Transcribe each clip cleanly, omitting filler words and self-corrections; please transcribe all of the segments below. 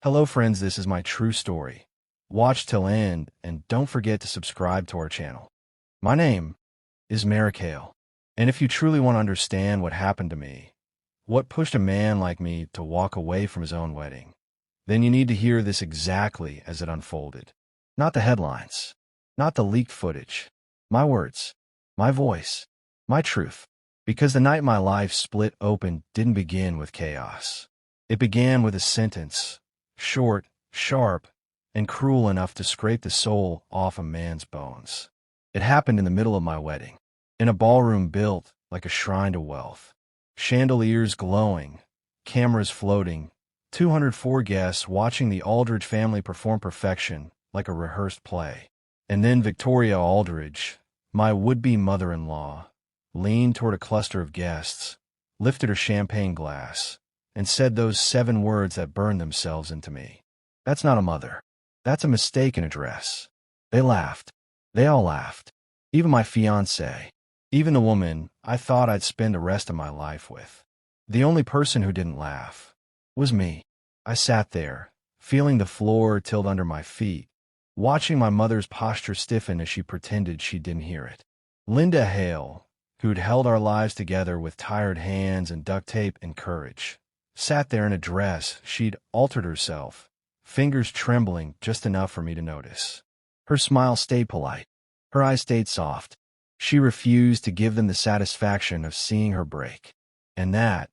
Hello friends, this is my true story. Watch till end and don't forget to subscribe to our channel. My name is Marikale, and if you truly want to understand what happened to me, what pushed a man like me to walk away from his own wedding, then you need to hear this exactly as it unfolded. Not the headlines, not the leaked footage, my words, my voice, my truth. Because the night my life split open didn't begin with chaos. It began with a sentence, short, sharp, and cruel enough to scrape the soul off a man's bones. It happened in the middle of my wedding, in a ballroom built like a shrine to wealth. Chandeliers glowing, cameras floating, 204 guests watching the Aldridge family perform perfection like a rehearsed play. And then Victoria Aldridge, my would-be mother-in-law, leaned toward a cluster of guests, lifted her champagne glass, and said those 7 words that burned themselves into me. That's not a mother. That's a mistaken address. They laughed. They all laughed. Even my fiancée. Even the woman I thought I'd spend the rest of my life with. The only person who didn't laugh was me. I sat there, feeling the floor tilt under my feet, watching my mother's posture stiffen as she pretended she didn't hear it. Linda Hale, who'd held our lives together with tired hands and duct tape and courage, sat there in a dress she'd altered herself, fingers trembling just enough for me to notice. Her smile stayed polite. Her eyes stayed soft. She refused to give them the satisfaction of seeing her break. And that,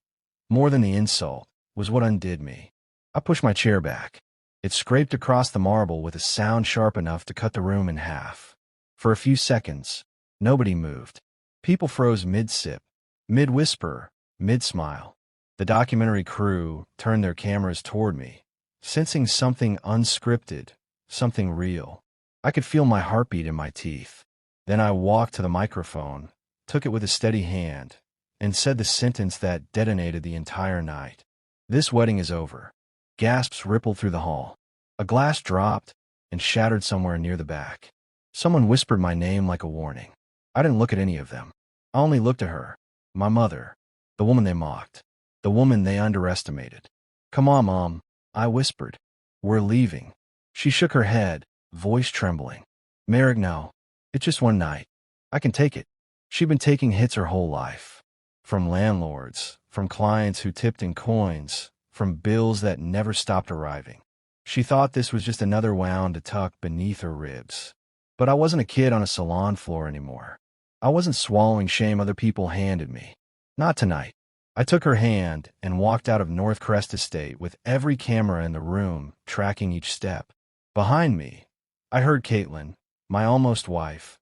more than the insult, was what undid me. I pushed my chair back. It scraped across the marble with a sound sharp enough to cut the room in half. For a few seconds, nobody moved. People froze mid-sip, mid-whisper, mid-smile. The documentary crew turned their cameras toward me, sensing something unscripted, something real. I could feel my heartbeat in my teeth. Then I walked to the microphone, took it with a steady hand, and said the sentence that detonated the entire night. This wedding is over. Gasps rippled through the hall. A glass dropped and shattered somewhere near the back. Someone whispered my name like a warning. I didn't look at any of them. I only looked at her, my mother, the woman they mocked, the woman they underestimated. "Come on, Mom," I whispered. "We're leaving." She shook her head, voice trembling. "Merrick, no. It's just one night. I can take it." She'd been taking hits her whole life. From landlords, from clients who tipped in coins, from bills that never stopped arriving. She thought this was just another wound to tuck beneath her ribs. But I wasn't a kid on a salon floor anymore. I wasn't swallowing shame other people handed me. Not tonight. I took her hand and walked out of North Crest Estate with every camera in the room tracking each step. Behind me, I heard Caitlin, my almost wife,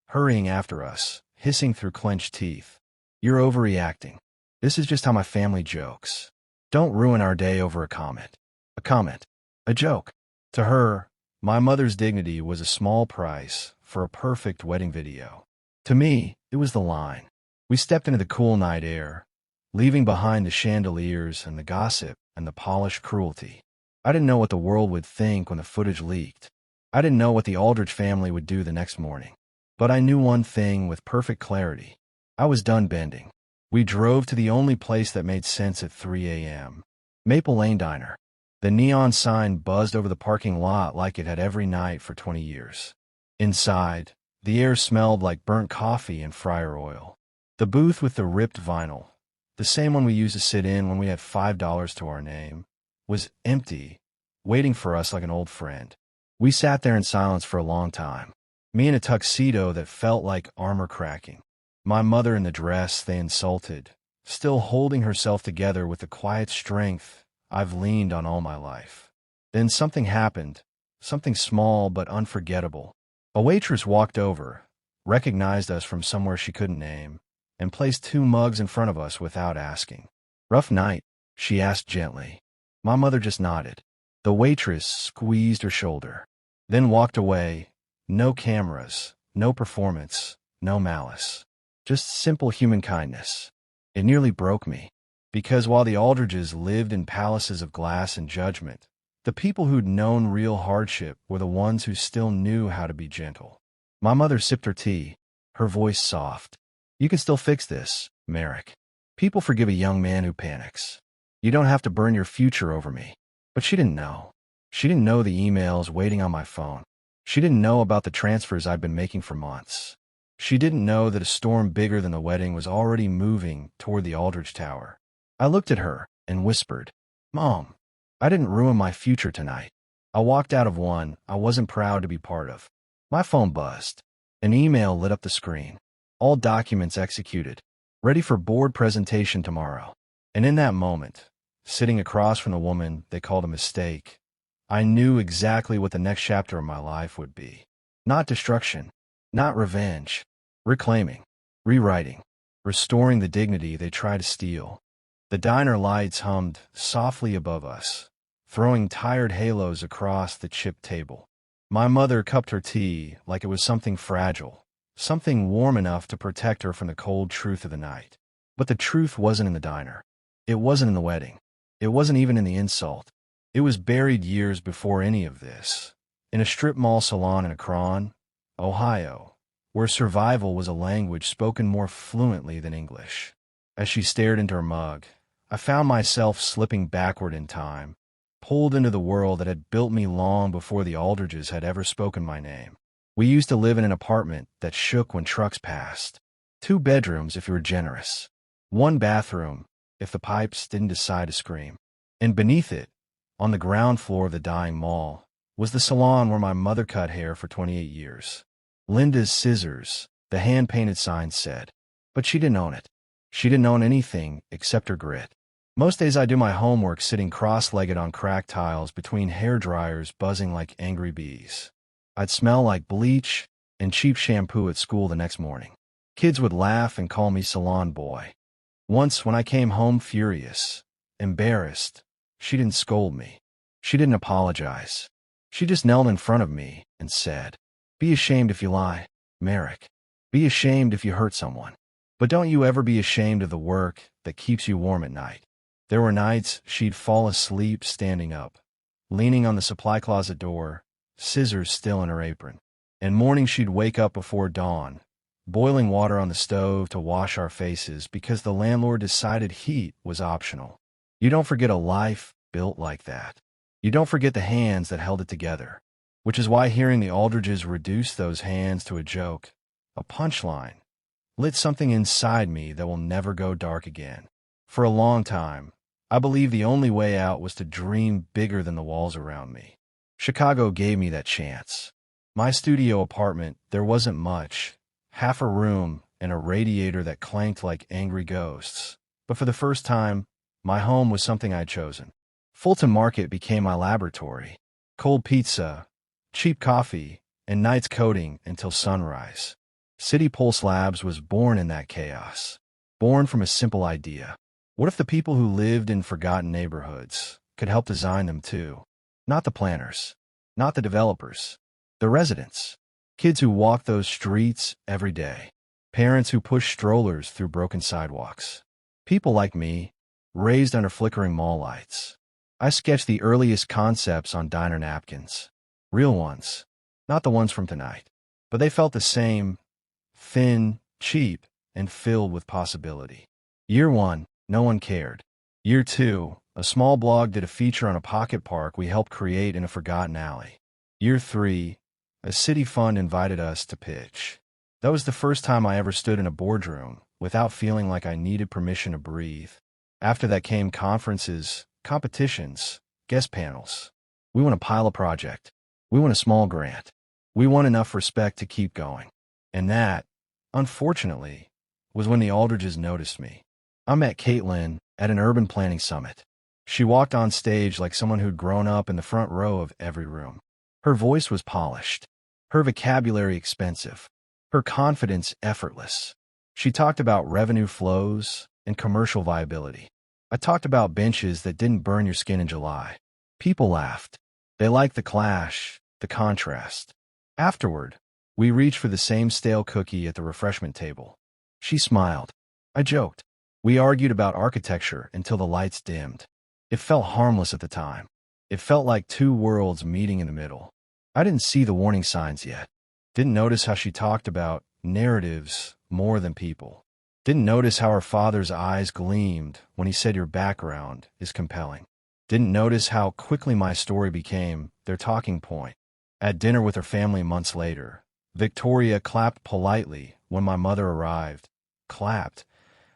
hurrying after us, hissing through clenched teeth. "You're overreacting. This is just how my family jokes. Don't ruin our day over a comment." A comment. A joke. To her, my mother's dignity was a small price for a perfect wedding video. To me, it was the line. We stepped into the cool night air, leaving behind the chandeliers and the gossip and the polished cruelty. I didn't know what the world would think when the footage leaked. I didn't know what the Aldridge family would do the next morning. But I knew one thing with perfect clarity. I was done bending. We drove to the only place that made sense at 3 a.m. Maple Lane Diner. The neon sign buzzed over the parking lot like it had every night for 20 years. Inside, the air smelled like burnt coffee and fryer oil. The booth with the ripped vinyl, the same one we used to sit in when we had $5 to our name, was empty, waiting for us like an old friend. We sat there in silence for a long time, me in a tuxedo that felt like armor cracking, my mother in the dress they insulted, still holding herself together with the quiet strength I've leaned on all my life. Then something happened, something small but unforgettable. A waitress walked over, recognized us from somewhere she couldn't name, and placed 2 mugs in front of us without asking. "Rough night?" she asked gently. My mother just nodded. The waitress squeezed her shoulder, then walked away. No cameras, no performance, no malice. Just simple human kindness. It nearly broke me. Because while the Aldridges lived in palaces of glass and judgment, the people who'd known real hardship were the ones who still knew how to be gentle. My mother sipped her tea, her voice soft. "You can still fix this, Merrick. People forgive a young man who panics. You don't have to burn your future over me." But she didn't know. She didn't know the emails waiting on my phone. She didn't know about the transfers I'd been making for months. She didn't know that a storm bigger than the wedding was already moving toward the Aldrich Tower. I looked at her and whispered, "Mom, I didn't ruin my future tonight." I walked out of one I wasn't proud to be part of. My phone buzzed. An email lit up the screen. All documents executed. Ready for board presentation tomorrow. And in that moment, sitting across from the woman they called a mistake, I knew exactly what the next chapter of my life would be. Not destruction, not revenge, reclaiming, rewriting, restoring the dignity they tried to steal. The diner lights hummed softly above us, throwing tired halos across the chipped table. My mother cupped her tea like it was something fragile, something warm enough to protect her from the cold truth of the night. But the truth wasn't in the diner. It wasn't in the wedding. It wasn't even in the insult. It was buried years before any of this, in a strip mall salon in Akron, Ohio, where survival was a language spoken more fluently than English. As she stared into her mug, I found myself slipping backward in time, pulled into the world that had built me long before the Aldridges had ever spoken my name. We used to live in an apartment that shook when trucks passed. 2 bedrooms if you were generous. 1 bathroom if the pipes didn't decide to scream. And beneath it, on the ground floor of the dying mall, was the salon where my mother cut hair for 28 years. Linda's Scissors, the hand-painted sign said. But she didn't own it. She didn't own anything except her grit. Most days I do my homework sitting cross-legged on cracked tiles between hair dryers buzzing like angry bees. I'd smell like bleach and cheap shampoo at school the next morning. Kids would laugh and call me salon boy. Once when I came home furious, embarrassed, she didn't scold me. She didn't apologize. She just knelt in front of me and said, "Be ashamed if you lie, Merrick. Be ashamed if you hurt someone. But don't you ever be ashamed of the work that keeps you warm at night." There were nights she'd fall asleep standing up, leaning on the supply closet door, scissors still in her apron. And mornings she'd wake up before dawn, boiling water on the stove to wash our faces because the landlord decided heat was optional. You don't forget a life built like that. You don't forget the hands that held it together. Which is why hearing the Aldridges reduce those hands to a joke, a punchline, lit something inside me that will never go dark again. For a long time, I believed the only way out was to dream bigger than the walls around me. Chicago gave me that chance. My studio apartment, there wasn't much, half a room and a radiator that clanked like angry ghosts. But for the first time, my home was something I'd chosen. Fulton Market became my laboratory. Cold pizza, cheap coffee, and nights coding until sunrise. City Pulse Labs was born in that chaos. Born from a simple idea. What if the people who lived in forgotten neighborhoods could help design them too? Not the planners, not the developers, the residents. Kids who walk those streets every day. Parents who push strollers through broken sidewalks. People like me, raised under flickering mall lights. I sketched the earliest concepts on diner napkins. Real ones, not the ones from tonight. But they felt the same, thin, cheap, and filled with possibility. Year 1, no one cared. Year 2, a small blog did a feature on a pocket park we helped create in a forgotten alley. Year 3, a city fund invited us to pitch. That was the first time I ever stood in a boardroom without feeling like I needed permission to breathe. After that came conferences, competitions, guest panels. We won a pilot project. We won a small grant. We won enough respect to keep going. And that, unfortunately, was when the Aldridges noticed me. I met Caitlin at an urban planning summit. She walked on stage like someone who'd grown up in the front row of every room. Her voice was polished, her vocabulary expensive, her confidence effortless. She talked about revenue flows and commercial viability. I talked about benches that didn't burn your skin in July. People laughed. They liked the clash, the contrast. Afterward, we reached for the same stale cookie at the refreshment table. She smiled. I joked. We argued about architecture until the lights dimmed. It felt harmless at the time. It felt like 2 worlds meeting in the middle. I didn't see the warning signs yet. Didn't notice how she talked about narratives more than people. Didn't notice how her father's eyes gleamed when he said your background is compelling. didn't notice how quickly my story became their talking point. At dinner with her family months later, Victoria clapped politely when my mother arrived. Clapped,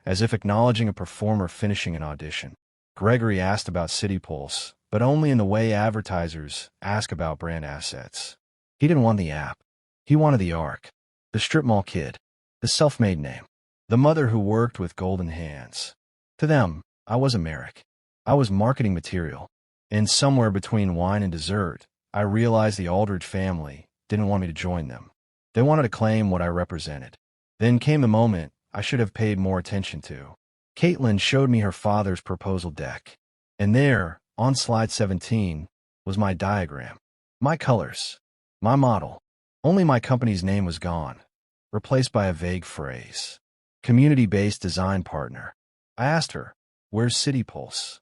as if acknowledging a performer finishing an audition. Gregory asked about City Pulse, but only in the way advertisers ask about brand assets. He didn't want the app. He wanted the arc. The strip mall kid. The self-made name. The mother who worked with golden hands. To them, I was a Merrick. I was marketing material. And somewhere between wine and dessert, I realized the Aldridge family didn't want me to join them. They wanted to claim what I represented. Then came the moment I should have paid more attention to. Caitlin showed me her father's proposal deck. And there, on slide 17, was my diagram. My colors. My model. Only my company's name was gone, replaced by a vague phrase. Community-based design partner. I asked her, "Where's City Pulse?"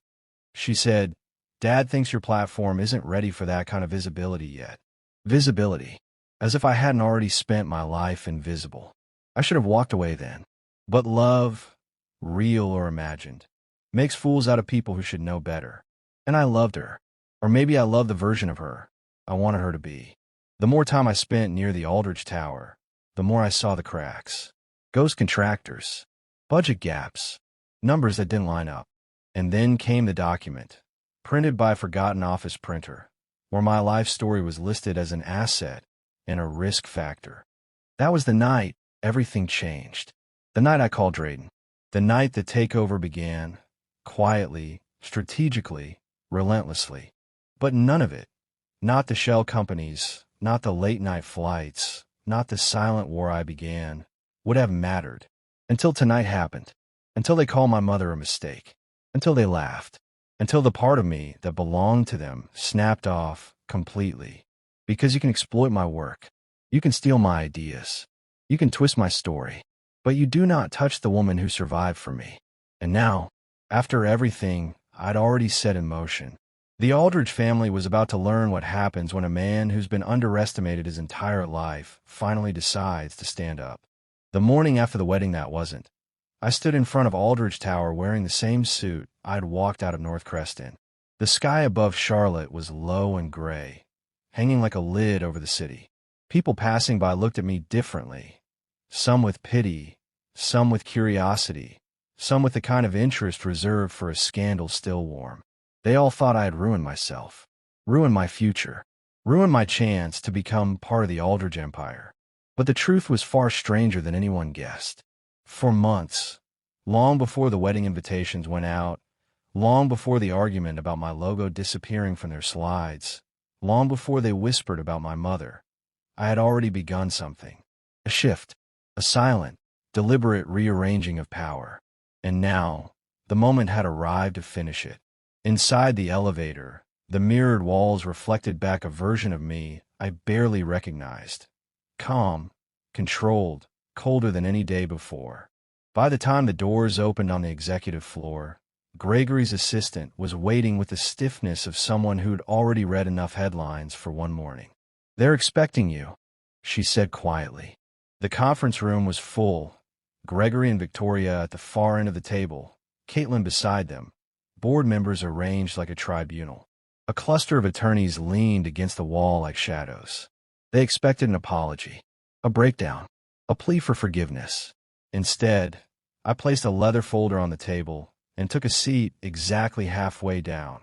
She said, "Dad thinks your platform isn't ready for that kind of visibility yet." Visibility. As if I hadn't already spent my life invisible. I should have walked away then. But love, real or imagined, makes fools out of people who should know better. And I loved her. Or maybe I loved the version of her I wanted her to be. The more time I spent near the Aldridge Tower, the more I saw the cracks. Ghost contractors. Budget gaps. Numbers that didn't line up. And then came the document, printed by a forgotten office printer, where my life story was listed as an asset and a risk factor. That was the night everything changed. The night I called Drayton. The night the takeover began, quietly, strategically, relentlessly. But none of it, not the shell companies, not the late-night flights, not the silent war I began, would have mattered. Until tonight happened. Until they called my mother a mistake. Until they laughed. Until the part of me that belonged to them snapped off completely. Because you can exploit my work. You can steal my ideas. You can twist my story. But you do not touch the woman who survived for me. And now, after everything I'd already set in motion, the Aldridge family was about to learn what happens when a man who's been underestimated his entire life finally decides to stand up. The morning after the wedding that wasn't, I stood in front of Aldridge Tower wearing the same suit I'd walked out of North Crest in. The sky above Charlotte was low and gray, hanging like a lid over the city. People passing by looked at me differently, some with pity, some with curiosity, some with the kind of interest reserved for a scandal still warm. They all thought I had ruined myself, ruined my future, ruined my chance to become part of the Aldridge empire. But the truth was far stranger than anyone guessed. For months, long before the wedding invitations went out, long before the argument about my logo disappearing from their slides, long before they whispered about my mother, I had already begun something. A shift, a silent, deliberate rearranging of power. And now, the moment had arrived to finish it. Inside the elevator, the mirrored walls reflected back a version of me I barely recognized. Calm, controlled, colder than any day before. By the time the doors opened on the executive floor, Gregory's assistant was waiting with the stiffness of someone who'd already read enough headlines for one morning. "They're expecting you," she said quietly. The conference room was full. Gregory and Victoria at the far end of the table, Caitlin beside them, board members arranged like a tribunal. A cluster of attorneys leaned against the wall like shadows. They expected an apology, a breakdown, a plea for forgiveness. Instead, I placed a leather folder on the table and took a seat exactly halfway down,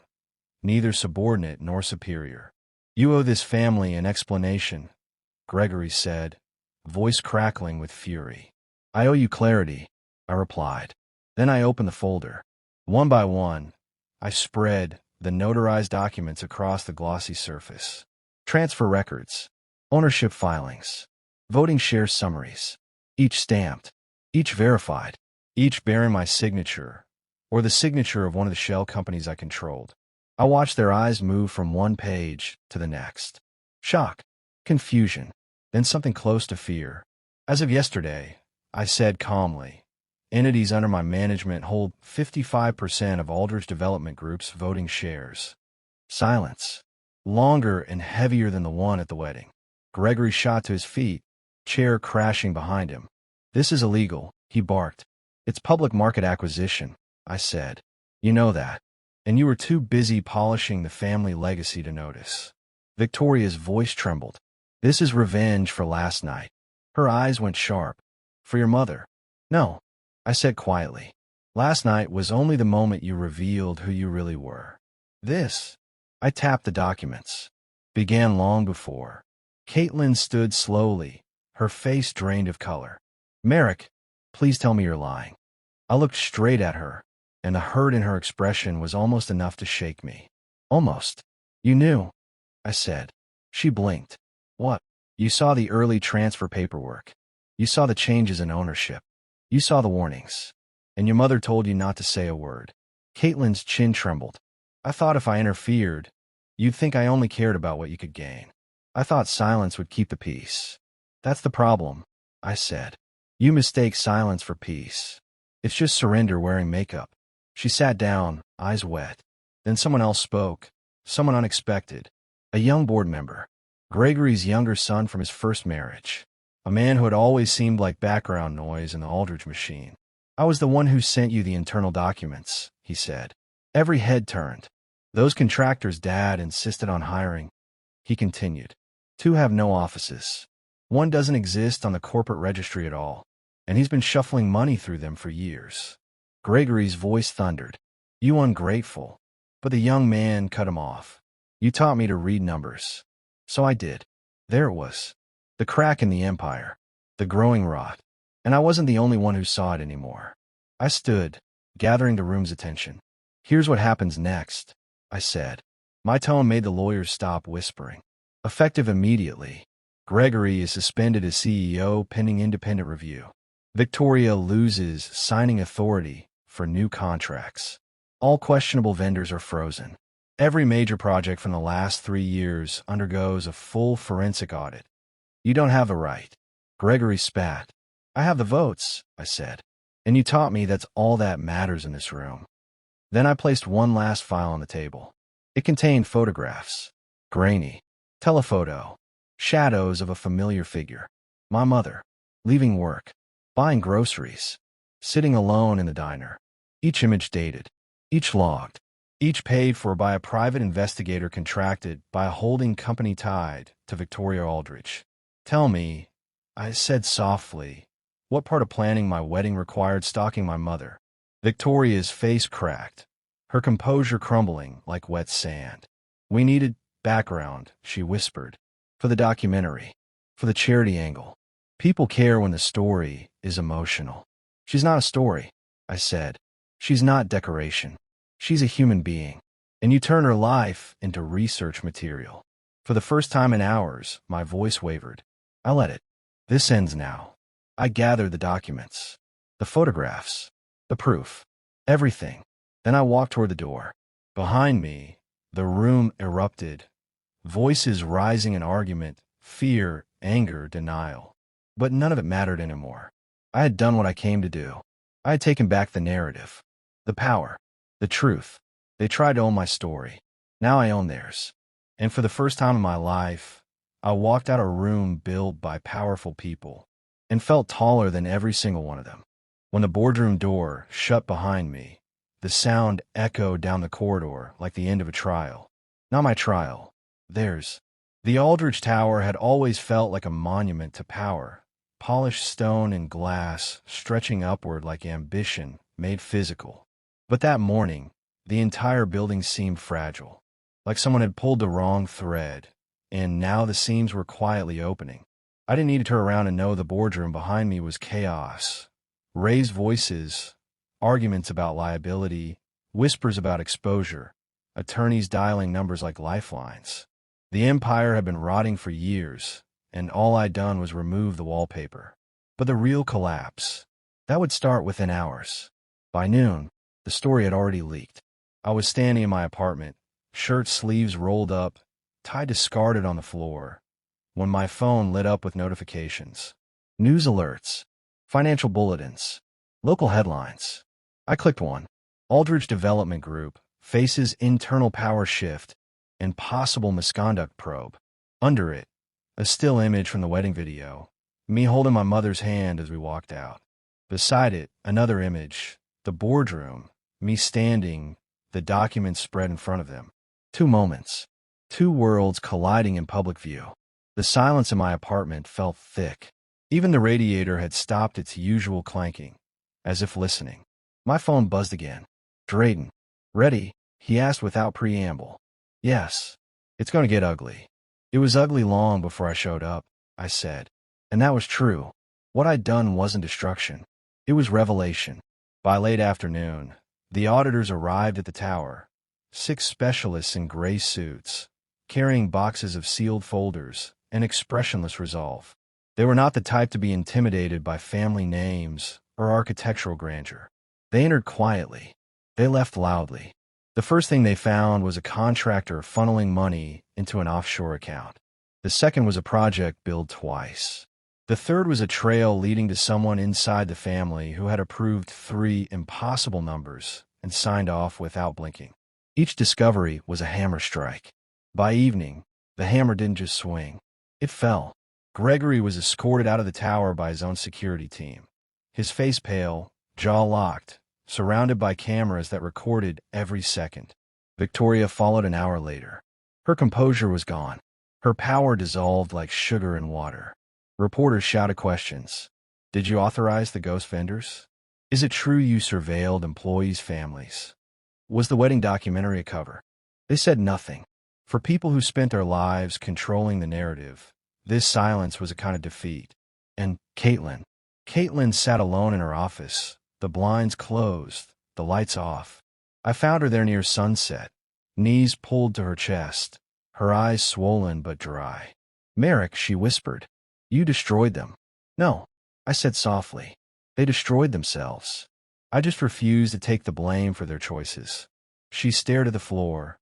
neither subordinate nor superior. "You owe this family an explanation," Gregory said, voice crackling with fury. "I owe you clarity," I replied. Then I opened the folder. One by one, I spread the notarized documents across the glossy surface. Transfer records, ownership filings, voting share summaries, each stamped, each verified, each bearing my signature, or the signature of one of the shell companies I controlled. I watched their eyes move from one page to the next. Shock, confusion, then something close to fear. "As of yesterday," I said calmly, "entities under my management hold 55% of Aldridge Development Group's voting shares." Silence, longer and heavier than the one at the wedding. Gregory shot to his feet, chair crashing behind him. "This is illegal," he barked. "It's public market acquisition," I said. "You know that." and you were too busy polishing the family legacy to notice. Victoria's voice trembled. This is revenge for last night. Her eyes went sharp. For your mother. No, I said quietly. Last night was only the moment you revealed who you really were. This, I tapped the documents, began long before. Caitlin stood slowly, her face drained of color. Merrick, please tell me you're lying. I looked straight at her, and the hurt in her expression was almost enough to shake me. Almost. You knew, I said. She blinked. What? You saw the early transfer paperwork. You saw the changes in ownership. You saw the warnings. And your mother told you not to say a word. Caitlin's chin trembled. I thought if I interfered, you'd think I only cared about what you could gain. I thought silence would keep the peace. That's the problem, I said. You mistake silence for peace. It's just surrender wearing makeup. She sat down, eyes wet. Then someone else spoke. Someone unexpected. A young board member. Gregory's younger son from his first marriage. A man who had always seemed like background noise in the Aldrich machine. I was the one who sent you the internal documents, he said. Every head turned. Those contractors Dad insisted on hiring. He continued. 2 have no offices. 1 doesn't exist on the corporate registry at all, and he's been shuffling money through them for years. Gregory's voice thundered. You ungrateful. But the young man cut him off. You taught me to read numbers. So I did. There it was. The crack in the empire. The growing rot. And I wasn't the only one who saw it anymore. I stood, gathering the room's attention. Here's what happens next, I said. My tone made the lawyers stop whispering. Effective immediately. Gregory is suspended as CEO pending independent review. Victoria loses signing authority for new contracts. All questionable vendors are frozen. Every major project from the last 3 years undergoes a full forensic audit. You don't have the right. Gregory spat. I have the votes, I said. And you taught me that's all that matters in this room. Then I placed one last file on the table. It contained photographs. Grainy. Telephoto. Shadows of a familiar figure. My mother. Leaving work. Buying groceries. Sitting alone in the diner. Each image dated. Each logged. Each paid for by a private investigator contracted by a holding company tied to Victoria Aldrich. Tell me, I said softly, what part of planning my wedding required stalking my mother? Victoria's face cracked, her composure crumbling like wet sand. We needed background, she whispered, for the documentary, for the charity angle. People care when the story is emotional. She's not a story, I said. She's not decoration. She's a human being. And you turn her life into research material. For the first time in hours, my voice wavered. I let it. This ends now. I gathered the documents, the photographs, the proof, everything. Then I walked toward the door. Behind me, the room erupted, voices rising in argument, fear, anger, denial. But none of it mattered anymore. I had done what I came to do. I had taken back the narrative, the power, the truth. They tried to own my story. Now I own theirs. And for the first time in my life, I walked out a room built by powerful people and felt taller than every single one of them. When the boardroom door shut behind me, the sound echoed down the corridor like the end of a trial. Not my trial, theirs. The Aldrich Tower had always felt like a monument to power, polished stone and glass stretching upward like ambition made physical. But that morning, the entire building seemed fragile, like someone had pulled the wrong thread, and now the seams were quietly opening. I didn't need to turn around and know the boardroom behind me was chaos. Raised voices, arguments about liability, whispers about exposure, attorneys dialing numbers like lifelines. The empire had been rotting for years, and all I'd done was remove the wallpaper. But the real collapse, that would start within hours. By noon, the story had already leaked. I was standing in my apartment, shirt sleeves rolled up, tie discarded on the floor, when my phone lit up with notifications. News alerts, financial bulletins, local headlines. I clicked one. Aldrich Development Group faces internal power shift and possible misconduct probe. Under it, a still image from the wedding video, me holding my mother's hand as we walked out. Beside it, another image, the boardroom, me standing the documents spread in front of them. 2 moments. 2 worlds colliding in public view. The silence in my apartment felt thick. Even the radiator had stopped its usual clanking, as if listening. My phone buzzed again. Drayden. Ready? He asked without preamble. Yes. It's going to get ugly. It was ugly long before I showed up, I said. And that was true. What I'd done wasn't destruction. It was revelation. By late afternoon, the auditors arrived at the tower. 6 specialists in gray suits, carrying boxes of sealed folders and expressionless resolve. They were not the type to be intimidated by family names or architectural grandeur. They entered quietly. They left loudly. The first thing they found was a contractor funneling money into an offshore account. The second was a project billed twice. The third was a trail leading to someone inside the family who had approved 3 impossible numbers and signed off without blinking. Each discovery was a hammer strike. By evening, the hammer didn't just swing. It fell. Gregory was escorted out of the tower by his own security team. His face pale, jaw locked, surrounded by cameras that recorded every second. Victoria followed an hour later. Her composure was gone. Her power dissolved like sugar in water. Reporters shouted questions. Did you authorize the ghost vendors? Is it true you surveilled employees' families? Was the wedding documentary a cover? They said nothing. For people who spent their lives controlling the narrative, this silence was a kind of defeat. And Caitlin sat alone in her office, the blinds closed, the lights off. I found her there near sunset, knees pulled to her chest, her eyes swollen but dry. Merrick, she whispered. You destroyed them. No, I said softly. They destroyed themselves. I just refused to take the blame for their choices. She stared at the floor,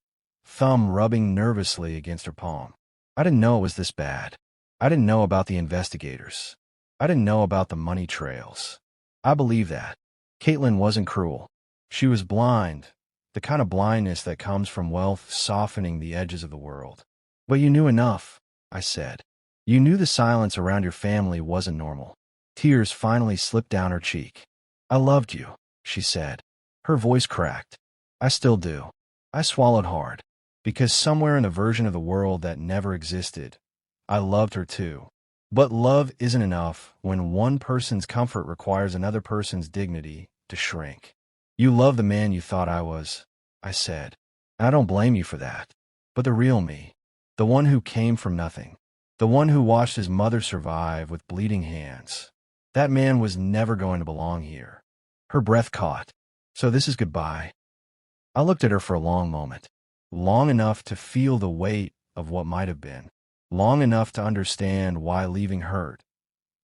thumb rubbing nervously against her palm. I didn't know it was this bad. I didn't know about the investigators. I didn't know about the money trails. I believe that. Caitlin wasn't cruel. She was blind, the kind of blindness that comes from wealth softening the edges of the world. But you knew enough, I said. You knew the silence around your family wasn't normal. Tears finally slipped down her cheek. I loved you, she said. Her voice cracked. I still do. I swallowed hard. Because somewhere in the version of the world that never existed, I loved her too. But love isn't enough when one person's comfort requires another person's dignity to shrink. You love the man you thought I was, I said. I don't blame you for that. But the real me, the one who came from nothing, the one who watched his mother survive with bleeding hands, that man was never going to belong here. Her breath caught. So this is goodbye. I looked at her for a long moment, long enough to feel the weight of what might have been, long enough to understand why leaving hurt,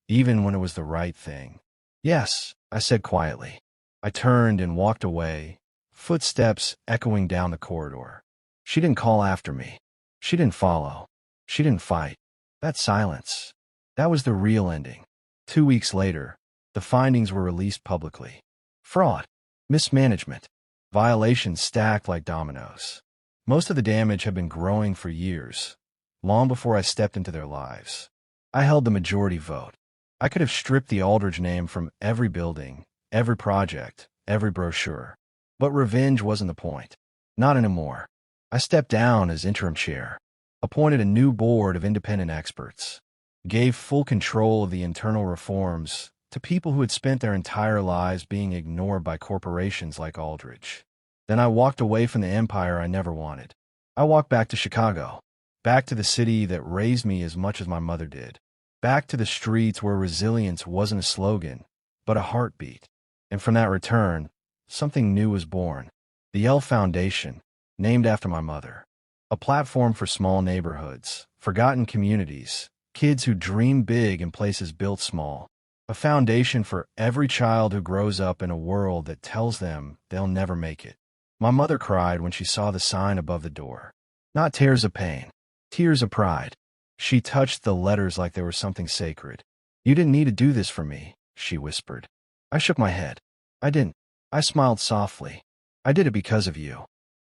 even when it was the right thing. Yes, I said quietly. I turned and walked away, footsteps echoing down the corridor. She didn't call after me. She didn't follow. She didn't fight. That silence, that was the real ending. 2 weeks later, the findings were released publicly. Fraud, mismanagement, violations stacked like dominoes. Most of the damage had been growing for years, long before I stepped into their lives. I held the majority vote. I could have stripped the Aldridge name from every building, every project, every brochure. But revenge wasn't the point. Not anymore. I stepped down as interim chair, appointed a new board of independent experts, gave full control of the internal reforms to people who had spent their entire lives being ignored by corporations like Aldridge. Then I walked away from the empire I never wanted. I walked back to Chicago, back to the city that raised me as much as my mother did, back to the streets where resilience wasn't a slogan, but a heartbeat. And from that return, something new was born. The L Foundation, named after my mother. A platform for small neighborhoods, forgotten communities, kids who dream big in places built small. A foundation for every child who grows up in a world that tells them they'll never make it. My mother cried when she saw the sign above the door. Not tears of pain, tears of pride. She touched the letters like they were something sacred. You didn't need to do this for me, she whispered. I shook my head. I didn't. I smiled softly. I did it because of you.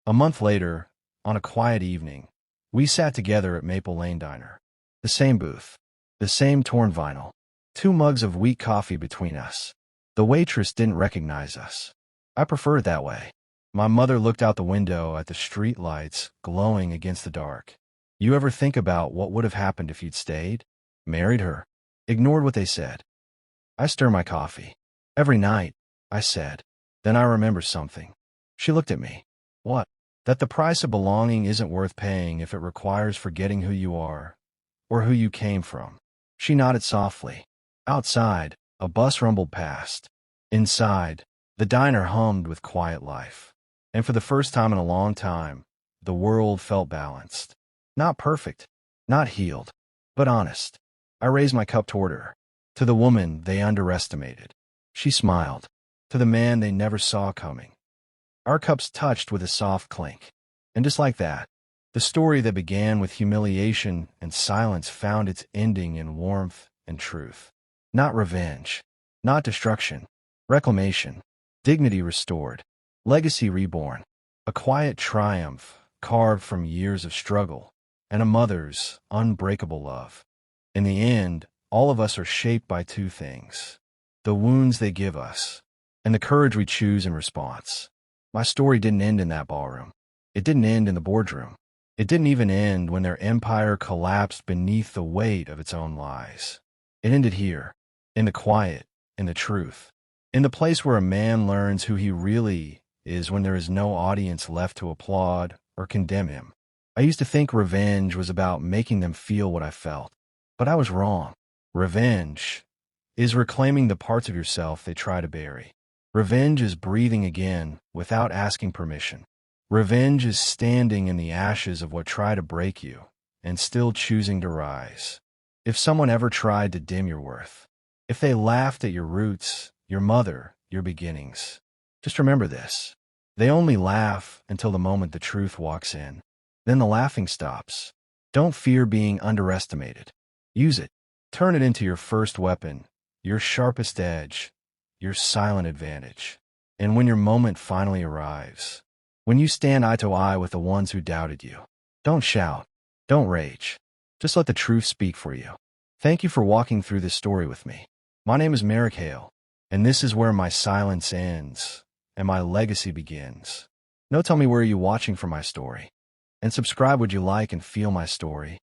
A month later, on a quiet evening, we sat together at Maple Lane Diner. The same booth, the same torn vinyl, 2 mugs of weak coffee between us. The waitress didn't recognize us. I prefer it that way. My mother looked out the window at the street lights glowing against the dark. You ever think about what would have happened if you'd stayed? Married her? Ignored what they said? I stir my coffee. Every night, I said. Then I remember something. She looked at me. What? That the price of belonging isn't worth paying if it requires forgetting who you are, or who you came from. She nodded softly. Outside, a bus rumbled past. Inside, the diner hummed with quiet life. And for the first time in a long time, the world felt balanced. Not perfect, not healed, but honest. I raised my cup toward her. To the woman they underestimated. She smiled. To the man they never saw coming. Our cups touched with a soft clink. And just like that, the story that began with humiliation and silence found its ending in warmth and truth. Not revenge, not destruction, reclamation, dignity restored, legacy reborn, a quiet triumph carved from years of struggle, and a mother's unbreakable love. In the end, all of us are shaped by two things: the wounds they give us, and the courage we choose in response. My story didn't end in that ballroom. It didn't end in the boardroom. It didn't even end when their empire collapsed beneath the weight of its own lies. It ended here, in the quiet, in the truth, in the place where a man learns who he really is when there is no audience left to applaud or condemn him. I used to think revenge was about making them feel what I felt, but I was wrong. Revenge is reclaiming the parts of yourself they try to bury. Revenge is breathing again without asking permission. Revenge is standing in the ashes of what tried to break you and still choosing to rise. If someone ever tried to dim your worth, if they laughed at your roots, your mother, your beginnings, just remember this. They only laugh until the moment the truth walks in. Then the laughing stops. Don't fear being underestimated. Use it. Turn it into your first weapon, your sharpest edge, your silent advantage. And when your moment finally arrives, when you stand eye to eye with the ones who doubted you, don't shout, don't rage. Just let the truth speak for you. Thank you for walking through this story with me. My name is Merrick Hale, and this is where my silence ends and my legacy begins. Now tell me where you're watching for my story. And subscribe would you like and feel my story.